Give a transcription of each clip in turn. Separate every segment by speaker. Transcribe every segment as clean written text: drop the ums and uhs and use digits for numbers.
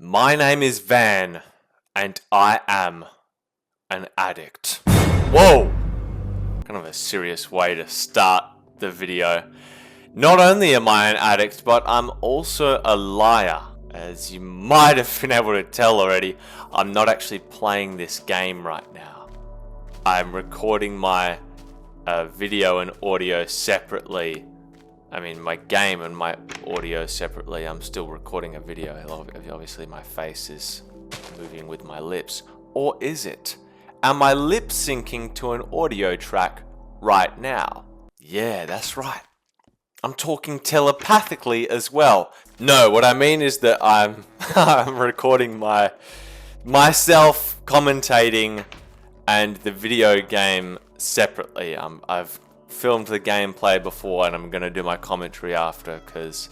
Speaker 1: My name is Van, and I am an addict. Whoa! Kind of a serious way to start the video. Not only am I an addict, but I'm also a liar. As you might have been able to tell already, I'm not actually playing this game right now. I'm recording my video and audio separately. I mean, my game and my audio separately. I'm still recording a video. Obviously, my face is moving with my lips. Or is it? Am I lip syncing to an audio track right now? Yeah, that's right. I'm talking telepathically as well. No, what I mean is that I'm recording myself commentating and the video game separately. I've filmed the gameplay before and I'm going to do my commentary after, because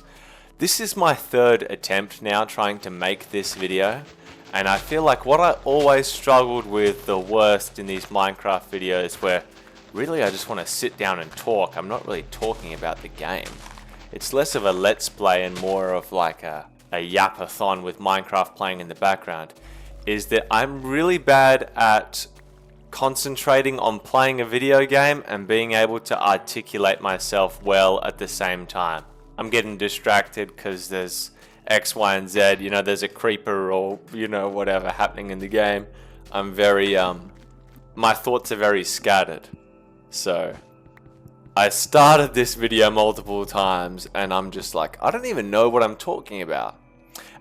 Speaker 1: this is my third attempt now trying to make this video, and I feel like what I always struggled with the worst in these Minecraft videos, where really I just want to sit down and talk. I'm not really talking about the game. It's less of a let's play and more of like a yapathon with Minecraft playing in the background, is that I'm really bad at concentrating on playing a video game and being able to articulate myself well at the same time. I'm getting distracted because there's X, Y, and Z, you know, there's a creeper or, you know, whatever happening in the game. I'm very, my thoughts are very scattered. So, I started this video multiple times and I'm just like, I don't even know what I'm talking about.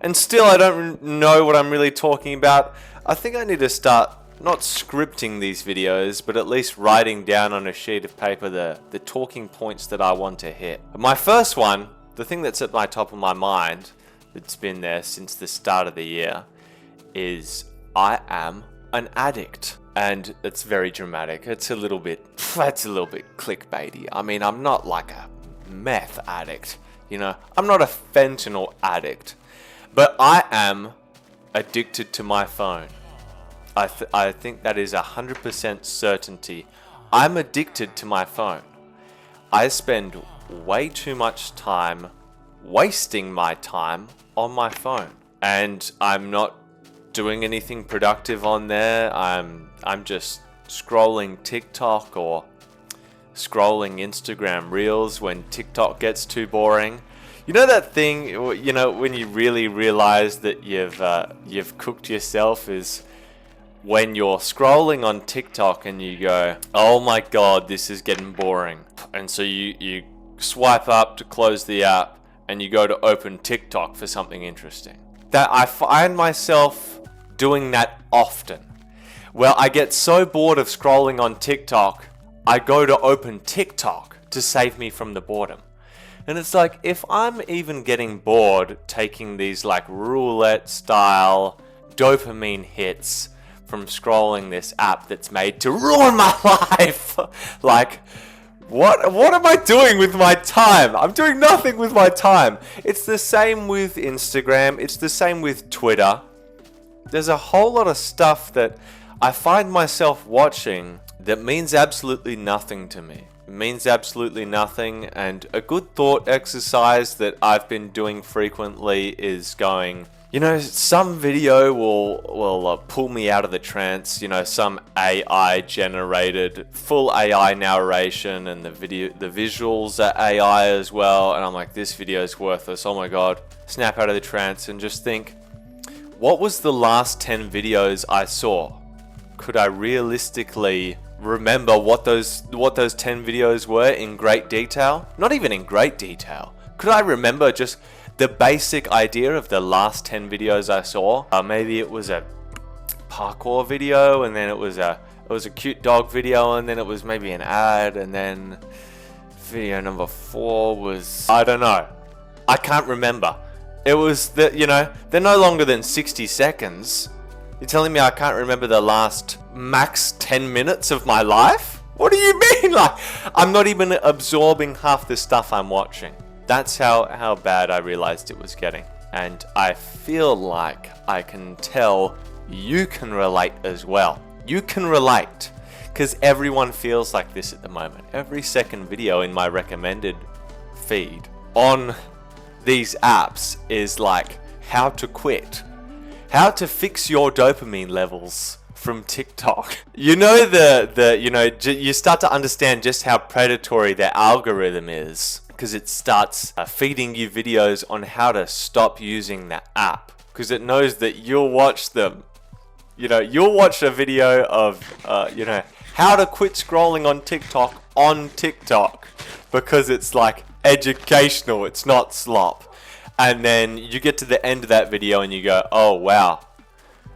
Speaker 1: And still I don't know what I'm really talking about. I think I need to start not scripting these videos, but at least writing down on a sheet of paper the talking points that I want to hit. My first one, the thing that's at my top of my mind, that's been there since the start of the year, is I am an addict. And it's very dramatic. It's a little bit clickbaity. I mean, I'm not like a meth addict, you know. I'm not a fentanyl addict, but I am addicted to my phone. I think that is 100% certainty. I'm addicted to my phone. I spend way too much time wasting my time on my phone, and I'm not doing anything productive on there. I'm just scrolling TikTok or scrolling Instagram Reels when TikTok gets too boring. You know that thing, you know, when you really realize that you've cooked yourself, is when you're scrolling on TikTok and you go, oh my god, this is getting boring. And so you swipe up to close the app and you go to open TikTok for something interesting. That I find myself doing that often. Well, I get so bored of scrolling on TikTok, I go to open TikTok to save me from the boredom. And it's like, if I'm even getting bored taking these like roulette style dopamine hits from scrolling this app that's made to ruin my life, like, what am I doing with my time? I'm doing nothing with my time. It's the same with Instagram. It's the same with Twitter. There's a whole lot of stuff that I find myself watching that means absolutely nothing to me. It means absolutely nothing, and a good thought exercise that I've been doing frequently is going, you know, some video will pull me out of the trance, you know, some AI generated, full AI narration, and the visuals are AI as well, and I'm like, this video is worthless, oh my god. Snap out of the trance and just think, what was the last 10 videos I saw? Could I realistically remember what those 10 videos were in great detail? Not even in great detail. Could I remember just the basic idea of the last 10 videos I saw? Maybe it was a parkour video, and then it was a cute dog video, and then it was maybe an ad, and then video number 4 was, I don't know. I can't remember. It was you know, they're no longer than 60 seconds. You're telling me I can't remember the last max 10 minutes of my life? What do you mean? Like, I'm not even absorbing half the stuff I'm watching. That's how bad I realized it was getting. And I feel like I can tell you can relate as well. You can relate, because everyone feels like this at the moment. Every second video in my recommended feed on these apps is like how to quit, How to fix your dopamine levels from TikTok. You know you start to understand just how predatory their algorithm is, because it starts feeding you videos on how to stop using the app, because it knows that you'll watch them. You'll watch a video of how to quit scrolling on TikTok because it's like educational, it's not slop. And then you get to the end of that video and you go, oh wow,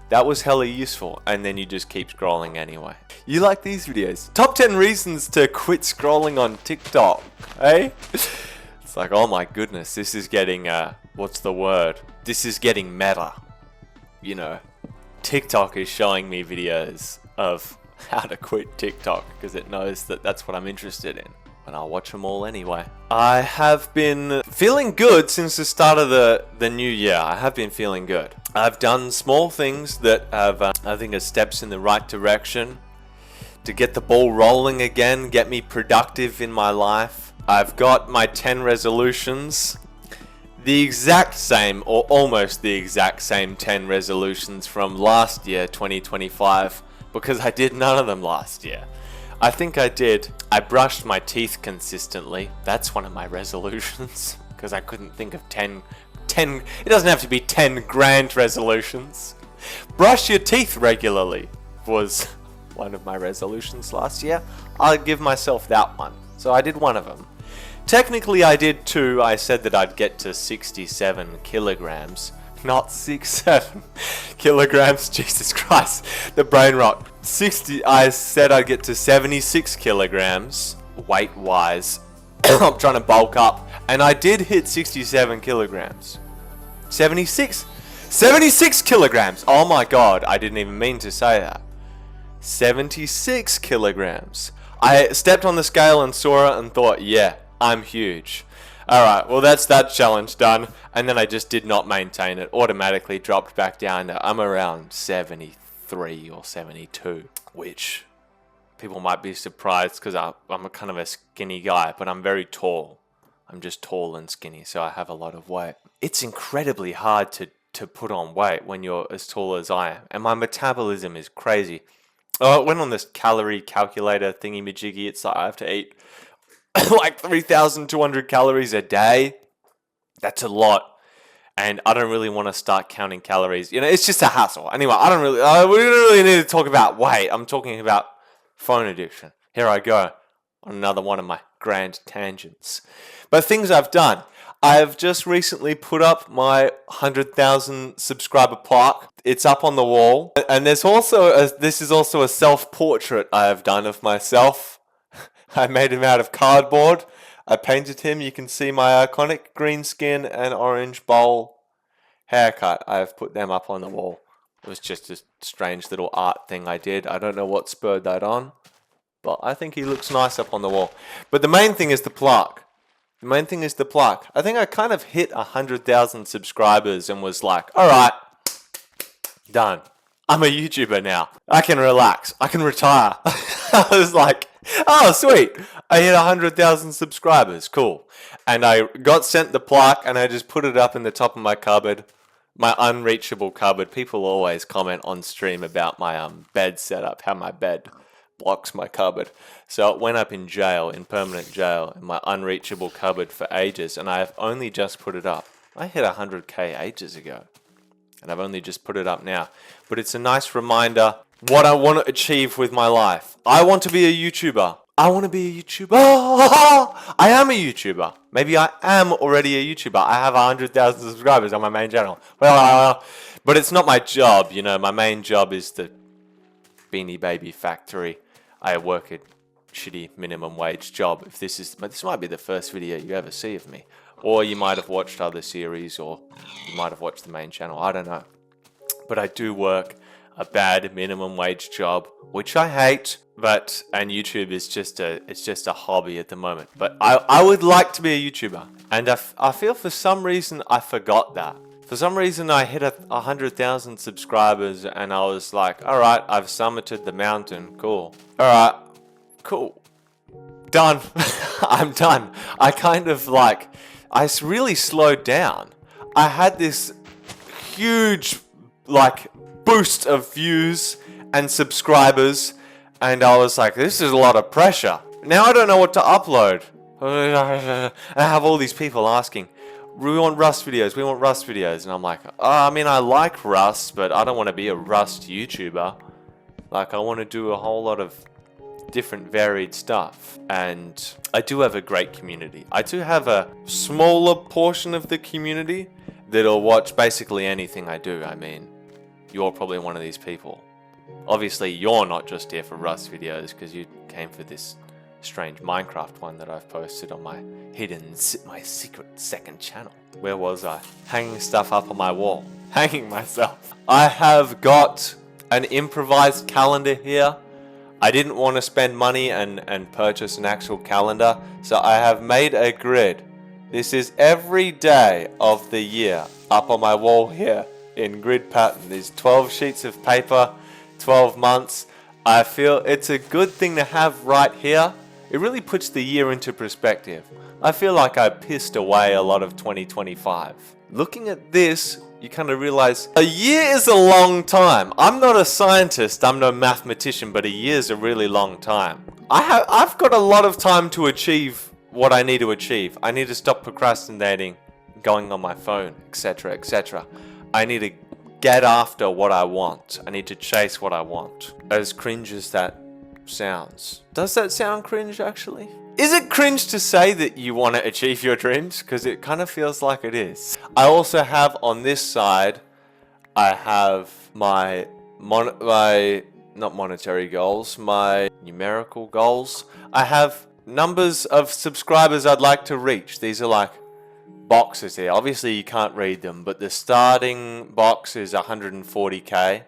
Speaker 1: that was hella useful. And then you just keep scrolling anyway. You like these videos? Top 10 reasons to quit scrolling on TikTok, eh? It's like, oh my goodness, this is getting, what's the word? This is getting meta. TikTok is showing me videos of how to quit TikTok because it knows that that's what I'm interested in. And I'll watch them all anyway. I have been feeling good since the start of the new year. I have been feeling good. I've done small things that have, I think, are steps in the right direction to get the ball rolling again, get me productive in my life. I've got my 10 resolutions. The exact same, or almost the exact same 10 resolutions from last year, 2025, because I did none of them last year. I think I did. I brushed my teeth consistently. That's one of my resolutions, because I couldn't think of 10, it doesn't have to be 10 grand resolutions. Brush your teeth regularly was one of my resolutions last year. I'll give myself that one. So I did one of them. Technically I did two. I said that I'd get to 67 kilograms. Not 67 kilograms. Jesus Christ, the brain rot. I said I'd get to 76 kilograms weight wise. I'm trying to bulk up, and I did hit 67 kilograms. 76 kilograms. Oh my god, I didn't even mean to say that. 76 kilograms. I stepped on the scale and saw it and thought, yeah, I'm huge. Alright, well that's that challenge done. And then I just did not maintain it. Automatically dropped back down to, I'm around 73 or 72. Which, people might be surprised because I'm a kind of a skinny guy. But I'm very tall. I'm just tall and skinny, so I have a lot of weight. It's incredibly hard to put on weight when you're as tall as I am. And my metabolism is crazy. Oh, I went on this calorie calculator thingy-majiggy. It's like I have to eat like 3,200 calories a day. That's a lot. And I don't really want to start counting calories. It's just a hassle. Anyway, we don't really need to talk about weight. I'm talking about phone addiction. Here I go on another one of my grand tangents. But things I've done. I've just recently put up my 100,000 subscriber plaque. It's up on the wall. And this is also a self-portrait I have done of myself. I made him out of cardboard. I painted him. You can see my iconic green skin and orange bowl haircut. I have put them up on the wall. It was just a strange little art thing I did. I don't know what spurred that on, but I think he looks nice up on the wall. But the main thing is the plaque. I think I kind of hit 100,000 subscribers and was like, all right, done. I'm a YouTuber now. I can relax. I can retire. I was like, oh, sweet. I hit 100,000 subscribers. Cool. And I got sent the plaque and I just put it up in the top of my cupboard, my unreachable cupboard. People always comment on stream about my bed setup, how my bed blocks my cupboard. So it went up in permanent jail, in my unreachable cupboard for ages. And I have only just put it up. I hit 100K ages ago. And I've only just put it up now. But it's a nice reminder what I want to achieve with my life. I want to be a YouTuber. I am a YouTuber. Maybe I am already a YouTuber. I have 100,000 subscribers on my main channel. But it's not my job. My main job is the Beanie Baby factory. I work a shitty minimum wage job. This might be the first video you ever see of me. Or you might have watched other series, or you might have watched the main channel. I don't know. But I do work a bad minimum wage job, which I hate. And YouTube is just a hobby at the moment. But I would like to be a YouTuber. And I feel for some reason I forgot that. For some reason I hit 100,000 subscribers and I was like, alright, I've summited the mountain. Cool. Alright, cool. Done. I'm done. I really slowed down. I had this huge like boost of views and subscribers, and I was like, this is a lot of pressure. Now I don't know what to upload. I have all these people asking, we want Rust videos, we want Rust videos, and I'm like, I mean, I like Rust, but I don't want to be a Rust YouTuber. Like, I want to do a whole lot of different varied stuff, and I do have a great community. I do have a smaller portion of the community that'll watch basically anything I do. I mean, you're probably one of these people. Obviously, you're not just here for Rust videos because you came for this strange Minecraft one that I've posted on my my secret second channel. Where was I? Hanging stuff up on my wall. Hanging myself. I have got an improvised calendar here. I didn't want to spend money and purchase an actual calendar, so I have made a grid. This is every day of the year up on my wall here in grid pattern. There's 12 sheets of paper, 12 months. I feel it's a good thing to have right here. It really puts the year into perspective. I feel like I pissed away a lot of 2025. Looking at this, you kind of realize a year is a long time. I'm not a scientist, I'm no mathematician, but a year is a really long time. I've got a lot of time to achieve what I need to achieve. I need to stop procrastinating, going on my phone, etc., etc. I need to get after what I want. I need to chase what I want. As cringe as that sounds. Does that sound cringe, actually? Is it cringe to say that you want to achieve your dreams? Because it kind of feels like it is. I also have on this side, I have my not monetary goals, my numerical goals. I have numbers of subscribers I'd like to reach. These are like boxes here. Obviously you can't read them, but the starting box is 140k.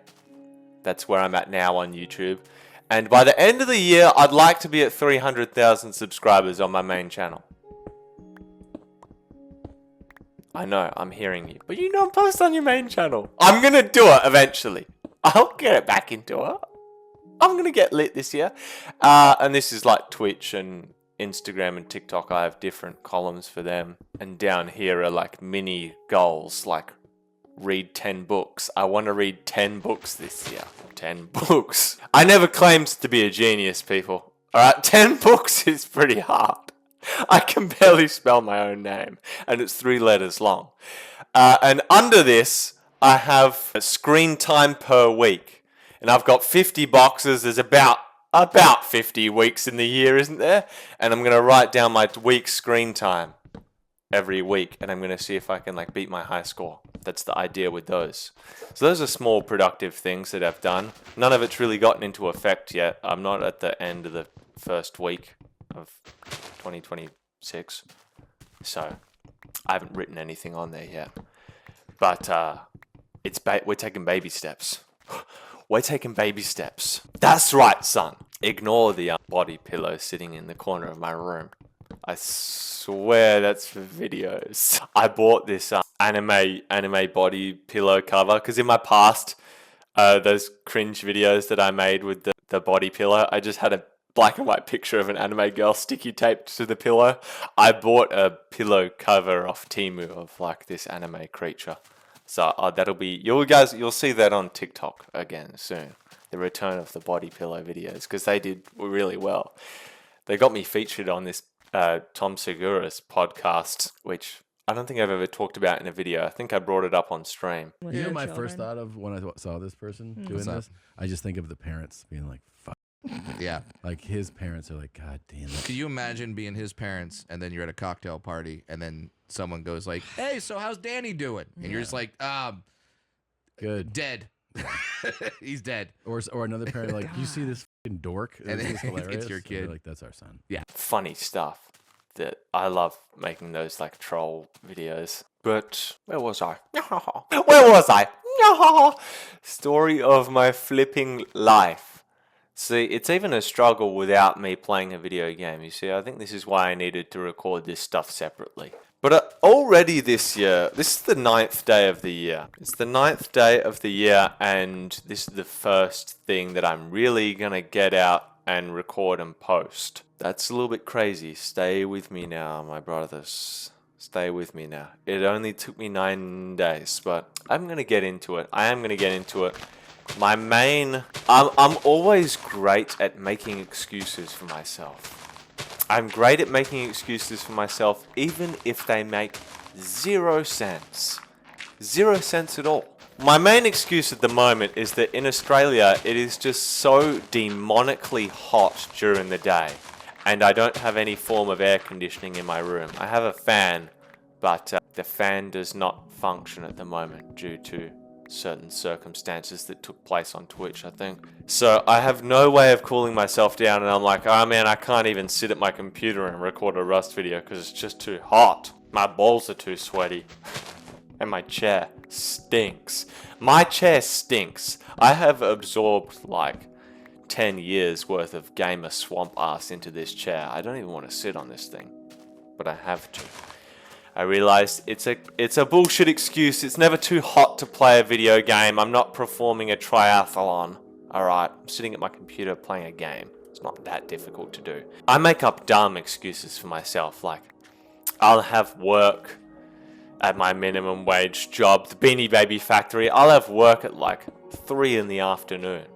Speaker 1: That's where I'm at now on YouTube. And by the end of the year, I'd like to be at 300,000 subscribers on my main channel. I know, I'm hearing you, but you don't post on your main channel. I'm gonna do it eventually. I'll get it back into it. I'm gonna get lit this year. And this is like Twitch and Instagram and TikTok. I have different columns for them. And down here are like mini goals, like read 10 books. I want to read 10 books this year. 10 books. I never claimed to be a genius, people. Alright, 10 books is pretty hard. I can barely spell my own name, and it's 3 letters long. And under this, I have a screen time per week. And I've got 50 boxes. There's about 50 weeks in the year, isn't there? And I'm going to write down my week's screen time every week, and I'm going to see if I can like beat my high score. That's the idea with those. So those are small productive things that I've done. None of it's really gotten into effect yet. I'm not at the end of the first week of 2026, so I haven't written anything on there yet. But we're taking baby steps. We're taking baby steps. That's right, son. Ignore the body pillow sitting in the corner of my room. I swear that's for videos. I bought this anime body pillow cover because in my past, those cringe videos that I made with the body pillow, I just had a black and white picture of an anime girl sticky taped to the pillow. I bought a pillow cover off Temu of like this anime creature. So that'll be, you'll see that on TikTok again soon. The return of the body pillow videos, because they did really well. They got me featured on this Tom Segura's podcast, which I don't think I've ever talked about in a video. I think I brought it up on stream.
Speaker 2: You know, my first thought of when I saw this person doing this, I just think of the parents being like, fuck.
Speaker 3: Yeah.
Speaker 2: Like his parents are like, God damn it.
Speaker 3: Could you imagine being his parents and then you're at a cocktail party and then someone goes like, hey, so how's Danny doing? And you're just like,
Speaker 2: good.
Speaker 3: Dead. He's dead.
Speaker 2: Or another parent like, you see this fucking dork?
Speaker 3: And
Speaker 2: This is hilarious.
Speaker 3: it's your kid.
Speaker 2: Like, that's our son.
Speaker 3: Yeah.
Speaker 1: Funny stuff that I love making those like troll videos. But where was I? Where was I? Story of my flipping life. See, it's even a struggle without me playing a video game. You see, I think this is why I needed to record this stuff separately. But already this year, this is the 9th day of the year. It's the 9th day of the year, and this is the first thing that I'm really going to get out and record and post. That's a little bit crazy. Stay with me now, my brothers. Stay with me now. It only took me 9 days, but I'm going to get into it. I am going to get into it. I'm always great at making excuses for myself. I'm great at making excuses for myself, even if they make 0 sense. 0 sense at all. My main excuse at the moment is that in Australia, it is just so demonically hot during the day. And I don't have any form of air conditioning in my room. I have a fan, but the fan does not function at the moment due to certain circumstances that took place on Twitch, I think. So I have no way of cooling myself down, and I'm like, oh man, I can't even sit at my computer and record a Rust video because it's just too hot. My balls are too sweaty. And my chair stinks. My chair stinks. I have absorbed like 10 years worth of gamer swamp ass into this chair. I don't even want to sit on this thing, but I have to. I realized it's a bullshit excuse. It's never too hot to play a video game. I'm not performing a triathlon. Alright, I'm sitting at my computer playing a game. It's not that difficult to do. I make up dumb excuses for myself, like I'll have work at my minimum wage job, the Beanie Baby factory. I'll have work at like 3 in the afternoon.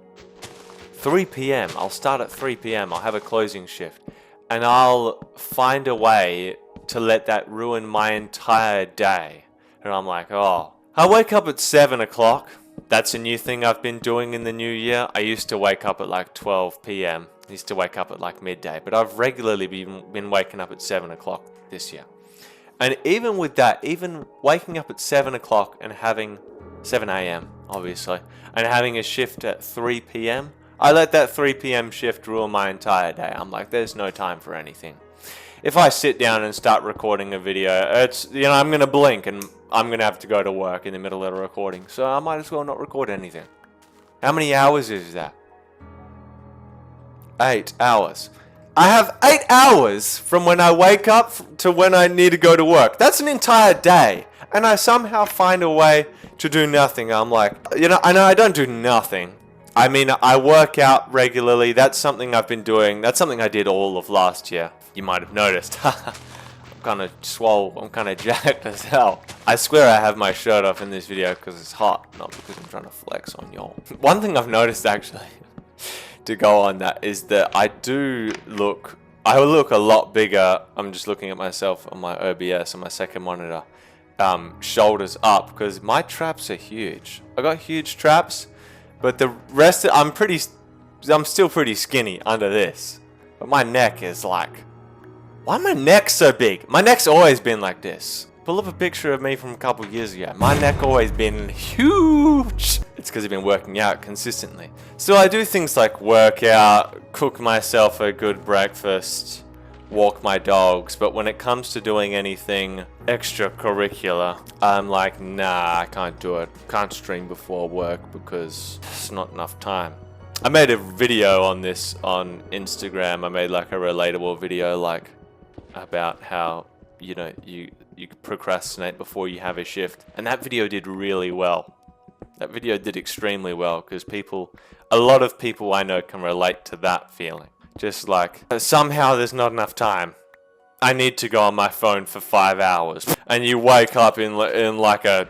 Speaker 1: 3 p.m. I'll start at 3 p.m. I'll have a closing shift. And I'll find a way to let that ruin my entire day. And I'm like, oh, I wake up at 7 o'clock. That's a new thing I've been doing in the new year. I used to wake up at like 12 p.m. I used to wake up at like midday. But I've regularly been waking up at 7 o'clock this year. And even with that, even waking up at 7 o'clock and having 7 a.m. obviously, and having a shift at 3 p.m., I let that 3 p.m. shift rule my entire day. I'm like, there's no time for anything. If I sit down and start recording a video, it's, I'm going to blink and I'm going to have to go to work in the middle of the recording. So I might as well not record anything. How many hours is that? 8 hours. I have 8 hours from when I wake up to when I need to go to work. That's an entire day. And I somehow find a way to do nothing. I'm like, I know I don't do nothing. I mean, I work out regularly. That's something I've been doing. That's something I did all of last year. You might have noticed. I'm kind of swole. I'm kind of jacked as hell. I swear I have my shirt off in this video because it's hot, not because I'm trying to flex on y'all. One thing I've noticed actually, to go on that, is that I look a lot bigger. I'm just looking at myself on my OBS on my second monitor, shoulders up, because my traps are huge. I got huge traps. But the rest, I'm still pretty skinny under this. But my neck is like, why my neck so big? My neck's always been like this. Pull up a picture of me from a couple years ago. My neck always been huge. It's because I've been working out consistently. So I do things like work out, cook myself a good breakfast, walk my dogs, but when it comes to doing anything extracurricular, I'm like, nah, I can't do it. Can't stream before work because it's not enough time. I made a video on this on Instagram. I made like a relatable video like about how, you procrastinate before you have a shift. And that video did really well. That video did extremely well because a lot of people I know can relate to that feeling. Just like, somehow there's not enough time. I need to go on my phone for 5 hours. And you wake up in like a,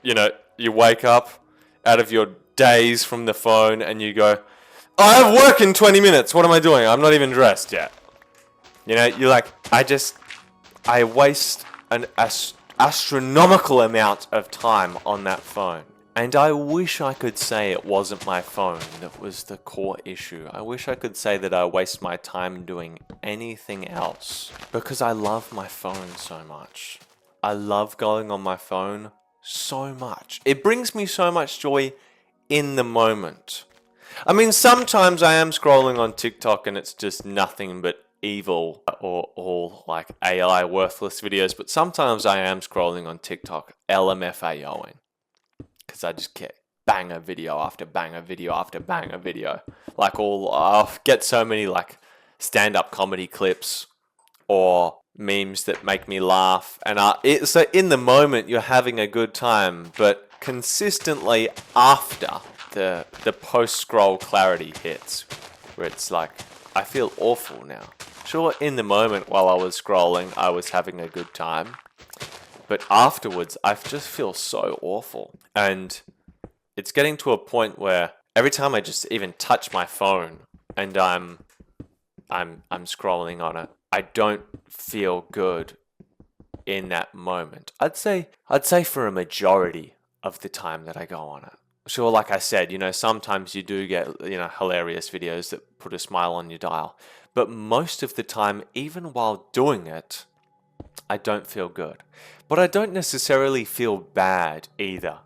Speaker 1: you wake up out of your daze from the phone and you go, oh, I have work in 20 minutes. What am I doing? I'm not even dressed yet. You're like, I waste an astronomical amount of time on that phone. And I wish I could say it wasn't my phone that was the core issue. I wish I could say that I waste my time doing anything else. Because I love my phone so much. I love going on my phone so much. It brings me so much joy in the moment. I mean, sometimes I am scrolling on TikTok and it's just nothing but evil or all like AI worthless videos. But sometimes I am scrolling on TikTok LMFAOing. Because I just get banger video after banger video after banger video. Like I'll get so many like stand-up comedy clips or memes that make me laugh. And so in the moment you're having a good time, but consistently after the post-scroll clarity hits, where it's like, I feel awful now. Sure, in the moment while I was scrolling, I was having a good time. But afterwards, I just feel so awful. And it's getting to a point where every time I just even touch my phone and I'm scrolling on it, I don't feel good in that moment. I'd say for a majority of the time that I go on it. Sure, like I said, sometimes you do get, hilarious videos that put a smile on your dial. But most of the time, even while doing it, I don't feel good. But I don't necessarily feel bad either,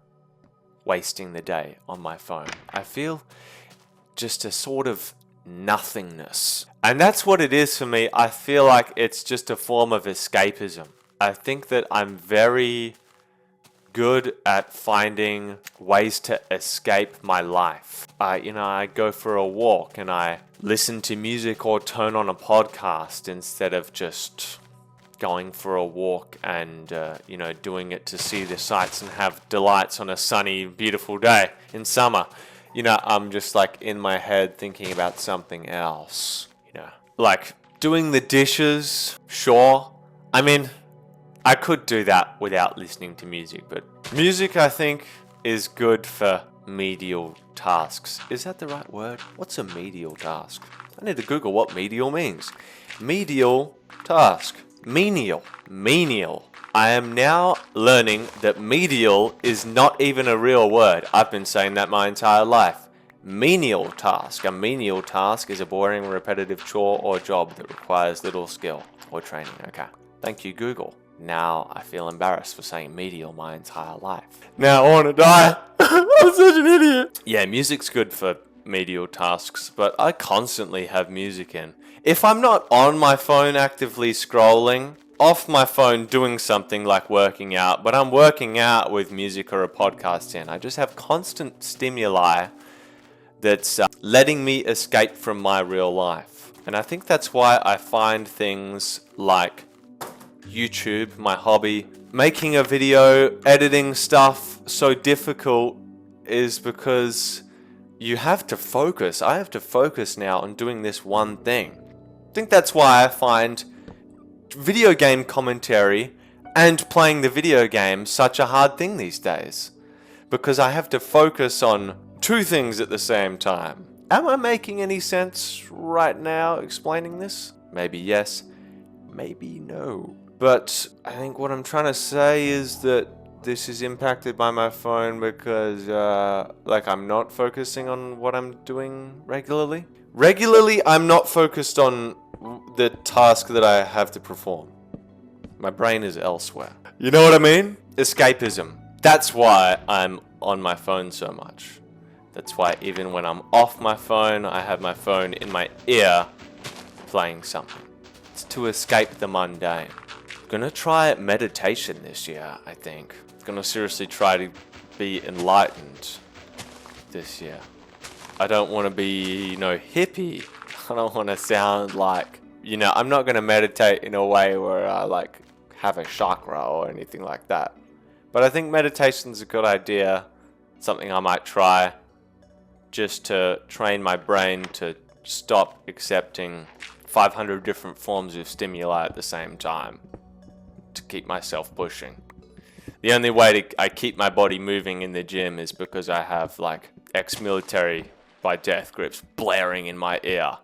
Speaker 1: wasting the day on my phone. I feel just a sort of nothingness. And that's what it is for me. I feel like it's just a form of escapism. I think that I'm very good at finding ways to escape my life. I go for a walk and I listen to music or turn on a podcast instead of just going for a walk and, doing it to see the sights and have delights on a sunny, beautiful day in summer. I'm just like in my head thinking about something else, like doing the dishes. Sure. I mean, I could do that without listening to music, but music, I think, is good for medial tasks. Is that the right word? What's a medial task? I need to Google what medial means. Medial task. Menial. I am now learning that medial is not even a real word. I've been saying that my entire life. Menial task. A menial task is a boring, repetitive chore or job that requires little skill or training. Okay. Thank you, Google. Now I feel embarrassed for saying medial my entire life. Now I want to die. I'm such an idiot. Yeah, music's good for medial tasks, but I constantly have music in. If I'm not on my phone actively scrolling, off my phone doing something like working out, but I'm working out with music or a podcast in, I just have constant stimuli that's letting me escape from my real life. And I think that's why I find things like YouTube, my hobby, making a video, editing stuff so difficult is because you have to focus. I have to focus now on doing this one thing. I think that's why I find video game commentary and playing the video game such a hard thing these days. Because I have to focus on two things at the same time. Am I making any sense right now explaining this? Maybe yes, maybe no. But I think what I'm trying to say is that this is impacted by my phone because, I'm not focusing on what I'm doing regularly. Regularly, I'm not focused on the task that I have to perform. My brain is elsewhere. You know what I mean? Escapism. That's why I'm on my phone so much. That's why even when I'm off my phone, I have my phone in my ear playing something. It's to escape the mundane. Gonna try meditation this year, I think. Gonna seriously try to be enlightened this year. I don't want to be, hippie. I don't want to sound like, I'm not gonna meditate in a way where I have a chakra or anything like that. But I think meditation's a good idea. Something I might try just to train my brain to stop accepting 500 different forms of stimuli at the same time. To keep myself pushing. The only way I keep my body moving in the gym is because I have ex-military by death grips blaring in my ear,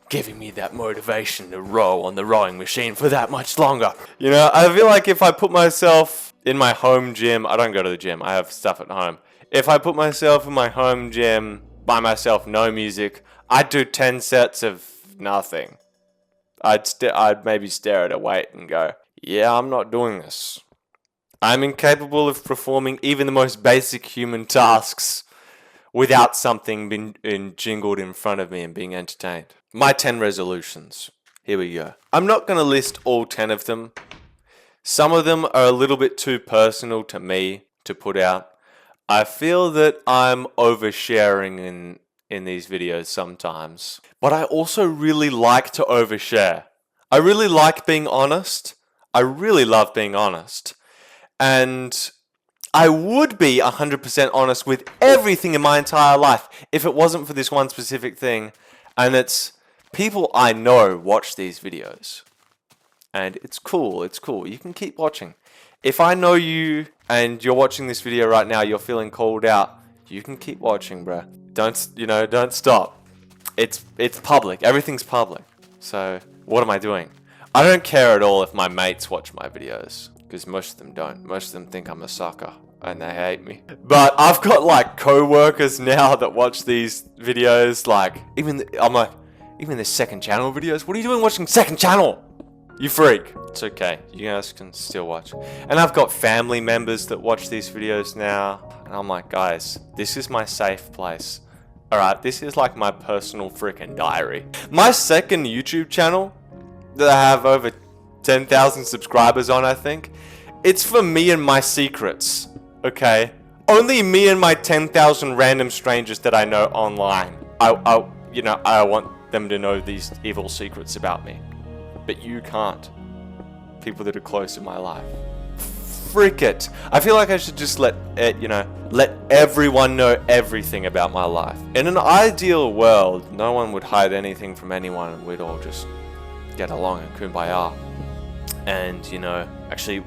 Speaker 1: giving me that motivation to row on the rowing machine for that much longer. I feel like if I put myself in my home gym, I don't go to the gym, I have stuff at home. If I put myself in my home gym by myself, no music, I'd do 10 sets of nothing. I'd maybe stare at a weight and go, yeah, I'm not doing this. I'm incapable of performing even the most basic human tasks without something being jingled in front of me and being entertained. My 10 resolutions. Here we go. I'm not going to list all 10 of them. Some of them are a little bit too personal to me to put out. I feel that I'm oversharing in these videos sometimes. But I also really like to overshare. I really like being honest. I really love being honest. And I would be 100% honest with everything in my entire life if it wasn't for this one specific thing. And it's people I know watch these videos. And it's cool. You can keep watching. If I know you and you're watching this video right now, you're feeling called out, you can keep watching, bruh. Don't stop. It's public. Everything's public. So what am I doing? I don't care at all if my mates watch my videos, because most of them don't. Most of them think I'm a sucker and they hate me. But I've got like co-workers now that watch these videos. Like even the second channel videos. What are you doing watching second channel? You freak. It's okay. You guys can still watch. And I've got family members that watch these videos now. And I'm like, guys, this is my safe place. Alright, this is like my personal freaking diary. My second YouTube channel that I have over 10,000 subscribers on, I think. It's for me and my secrets. Okay? Only me and my 10,000 random strangers that I know online. I want them to know these evil secrets about me. But you can't. People that are close in my life. Frick it. I feel like I should just let everyone know everything about my life. In an ideal world, no one would hide anything from anyone and we'd all just get along and kumbaya. And, actually,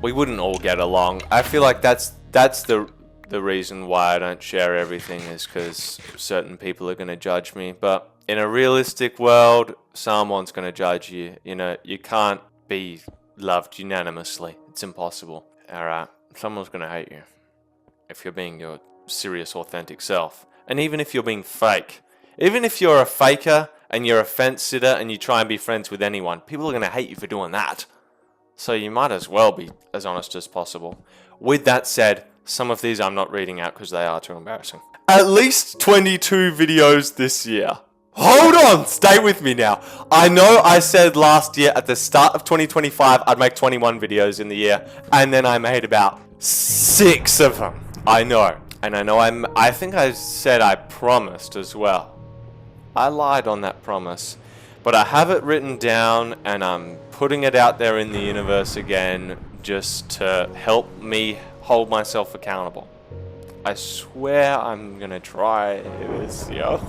Speaker 1: we wouldn't all get along. I feel like that's the reason why I don't share everything is because certain people are going to judge me. But in a realistic world, someone's going to judge you. You can't be loved unanimously. It's impossible. Alright, someone's going to hate you if you're being your serious, authentic self. And even if you're being fake. Even if you're a faker and you're a fence sitter and you try and be friends with anyone, people are going to hate you for doing that. So you might as well be as honest as possible. With that said, some of these I'm not reading out because they are too embarrassing. At least 22 videos this year. Hold on, stay with me now. I know I said last year at the start of 2025 I'd make 21 videos in the year, and then I made about 6 of them. I know. And I think I said I promised as well. I lied on that promise. But I have it written down and I'm putting it out there in the universe again just to help me hold myself accountable. I swear I'm gonna try this, yo.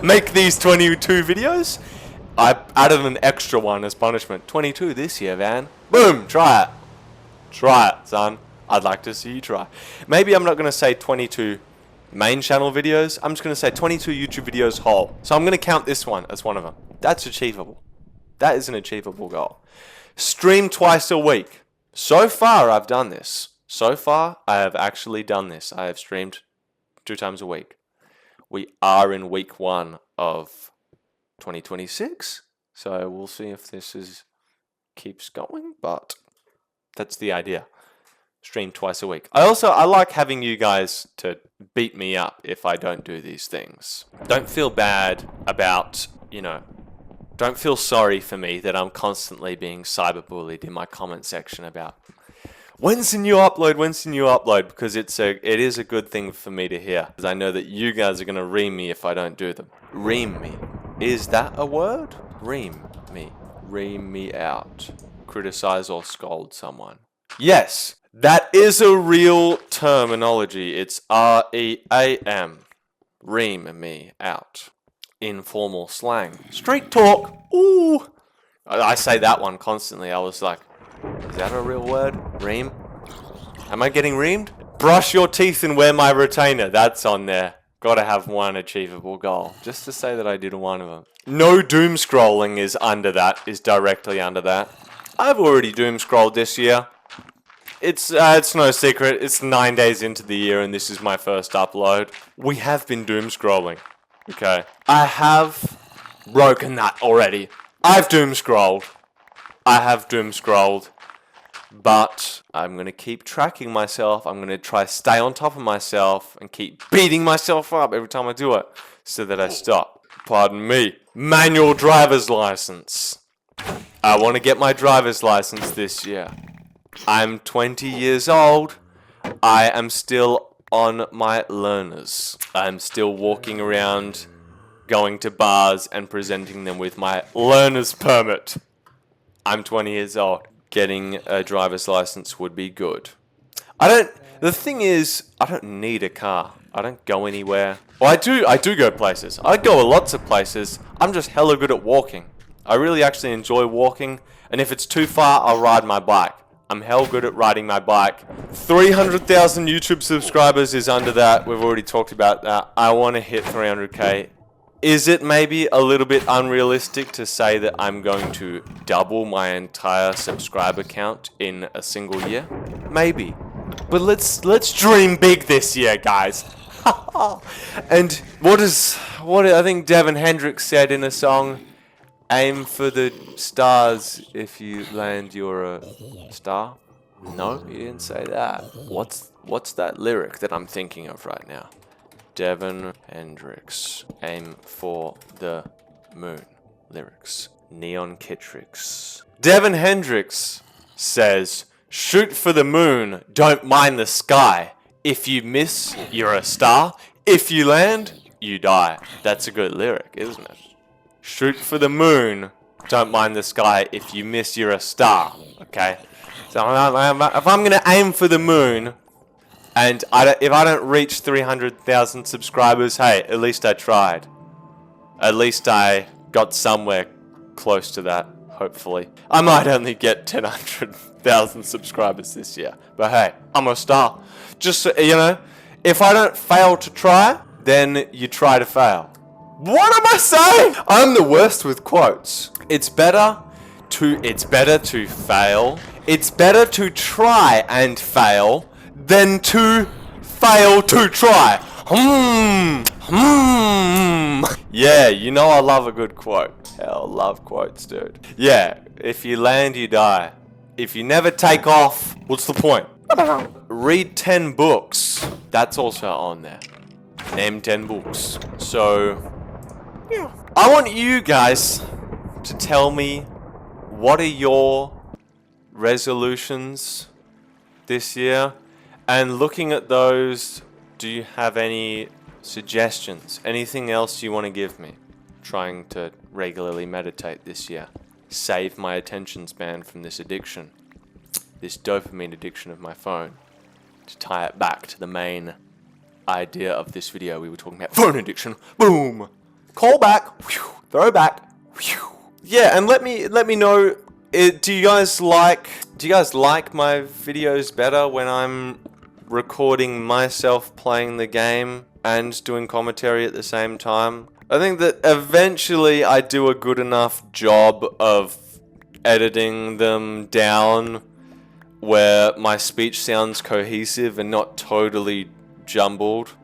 Speaker 1: Make these 22 videos. I added an extra one as punishment. 22 this year, Van. Boom, try it. Try it, son. I'd like to see you try. Maybe I'm not gonna say 22 main channel videos. I'm just gonna say 22 YouTube videos whole. So I'm gonna count this one as one of them. That's achievable. That is an achievable goal. Stream twice a week. So far, I've done this. So far, I have actually done this. I have streamed 2 times a week. We are in week 1 of 2026. So we'll see if this keeps going, but that's the idea. Stream twice a week. I like having you guys to beat me up if I don't do these things. Don't feel bad about, don't feel sorry for me that I'm constantly being cyberbullied in my comment section about when's the new upload, because it is a good thing for me to hear, because I know that you guys are going to ream me if I don't do them. Ream me. Is that a word? Ream me. Ream me out. Criticize or scold someone. Yes, that is a real terminology. It's R-E-A-M. Ream me out. Informal slang. Street talk. Ooh. I say that one constantly. I was like, is that a real word? Ream? Am I getting reamed? Brush your teeth and wear my retainer. That's on there. Gotta have one achievable goal. Just to say that I did one of them. No doom scrolling is directly under that. I've already doom scrolled this year. It's no secret. It's 9 days into the year and this is my first upload. We have been doom scrolling. Okay. I have broken that already. I've doom scrolled. But I'm going to keep tracking myself. I'm going to try stay on top of myself and keep beating myself up every time I do it so that I stop. Pardon me. Manual driver's license. I want to get my driver's license this year. I'm 20 years old. I am still on my learners. I'm still walking around, going to bars and presenting them with my learner's permit. I'm 20 years old. Getting a driver's license would be good. The thing is, I don't need a car. I don't go anywhere. Well, I do go places. I go lots of places. I'm just hella good at walking. I really actually enjoy walking, and if it's too far, I'll ride my bike. I'm hell good at riding my bike. 300,000 YouTube subscribers is under that. We've already talked about that. I want to hit 300k. Is it maybe a little bit unrealistic to say that I'm going to double my entire subscriber count in a single year? Maybe. But let's dream big this year, guys. And what I think Devin Hendricks said in a song, aim for the stars if you land you're a star? No, he didn't say that. What's that lyric that I'm thinking of right now? Devin Hendricks, aim for the moon. Lyrics. Neon Kitrix. Devin Hendricks says, shoot for the moon, don't mind the sky. If you miss, you're a star. If you land, you die. That's a good lyric, isn't it? Shoot for the moon, don't mind the sky. If you miss, you're a star. Okay? So if I'm going to aim for the moon, and if I don't reach 300,000 subscribers, hey, at least I tried. At least I got somewhere close to that, hopefully. I might only get 100,000 subscribers this year. But hey, I'm a star. Just, so, you know, if I don't fail to try, then you try to fail. What am I saying? I'm the worst with quotes. It's better to fail. It's better to try and fail than to fail to try. Yeah, you know I love a good quote. Hell, love quotes, dude. Yeah, if you land, you die. If you never take off, what's the point? Read 10 books. That's also on there. Name 10 books. So, yeah. I want you guys to tell me what are your resolutions this year? And looking at those, do you have any suggestions? Anything else you want to give me? Trying to regularly meditate this year. Save my attention span from this addiction. This dopamine addiction of my phone. To tie it back to the main idea of this video, we were talking about phone addiction. Boom! Call back. Throw back. Yeah, and let me know. Do you guys like my videos better when I'm recording myself playing the game and doing commentary at the same time? I think that eventually I do a good enough job of editing them down where my speech sounds cohesive and not totally jumbled.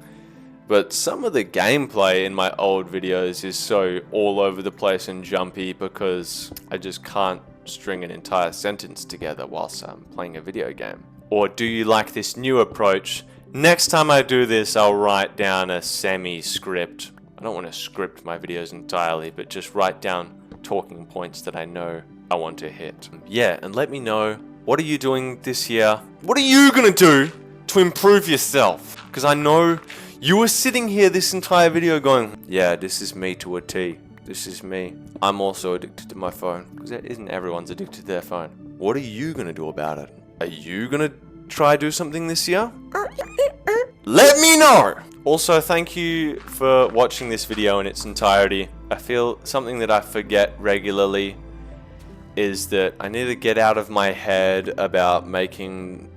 Speaker 1: But some of the gameplay in my old videos is so all over the place and jumpy because I just can't string an entire sentence together whilst I'm playing a video game. Or do you like this new approach? Next time I do this, I'll write down a semi-script. I don't want to script my videos entirely, but just write down talking points that I know I want to hit. Yeah, and let me know, what are you doing this year? What are you gonna do to improve yourself? Because I know you were sitting here this entire video going, yeah, this is me to a T. This is me. I'm also addicted to my phone. Because isn't everyone's addicted to their phone? What are you gonna do about it? Are you gonna try do something this year? Let me know! Also, thank you for watching this video in its entirety. I feel something that I forget regularly is that I need to get out of my head about making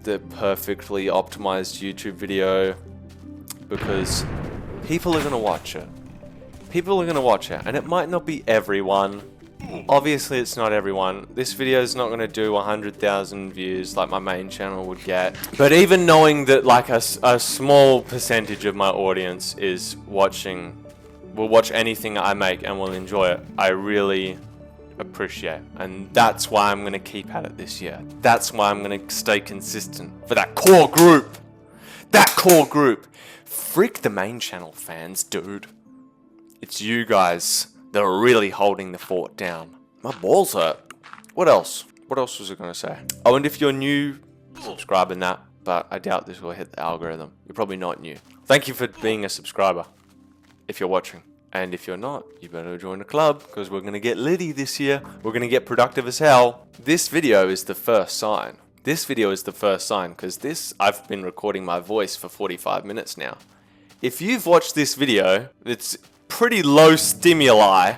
Speaker 1: the perfectly optimized YouTube video because people are gonna watch it. People are gonna watch it, and it might not be everyone. Obviously, it's not everyone. This video is not gonna do 100,000 views like my main channel would get. But even knowing that like a small percentage of my audience is will watch anything I make and will enjoy it, I really appreciate. And that's why I'm gonna keep at it this year. That's why I'm gonna stay consistent for that core group. That core group. Freak the main channel fans, dude. It's you guys that are really holding the fort down. My balls hurt. What else? What else was I going to say? Oh, and if you're new, subscribe in that. But I doubt this will hit the algorithm. You're probably not new. Thank you for being a subscriber. If you're watching. And if you're not, you better join the club. Because we're going to get litty this year. We're going to get productive as hell. This video is the first sign. This video is the first sign. Because I've been recording my voice for 45 minutes now. If you've watched this video, it's pretty low stimuli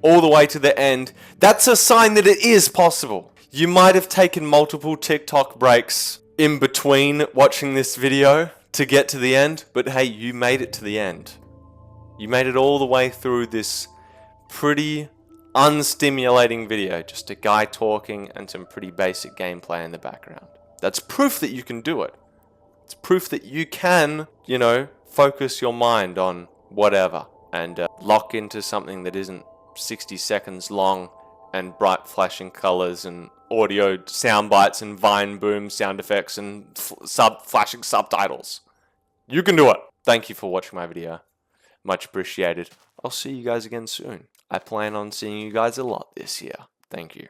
Speaker 1: all the way to the end, that's a sign that it is possible. You might have taken multiple TikTok breaks in between watching this video to get to the end, but hey, you made it to the end. You made it all the way through this pretty unstimulating video, just a guy talking and some pretty basic gameplay in the background. That's proof that you can do it. It's proof that you can, you know, focus your mind on whatever and lock into something that isn't 60 seconds long and bright flashing colors and audio sound bites and vine boom sound effects and flashing subtitles. You can do it. Thank you for watching my video. Much appreciated. I'll see you guys again soon. I plan on seeing you guys a lot this year. Thank you.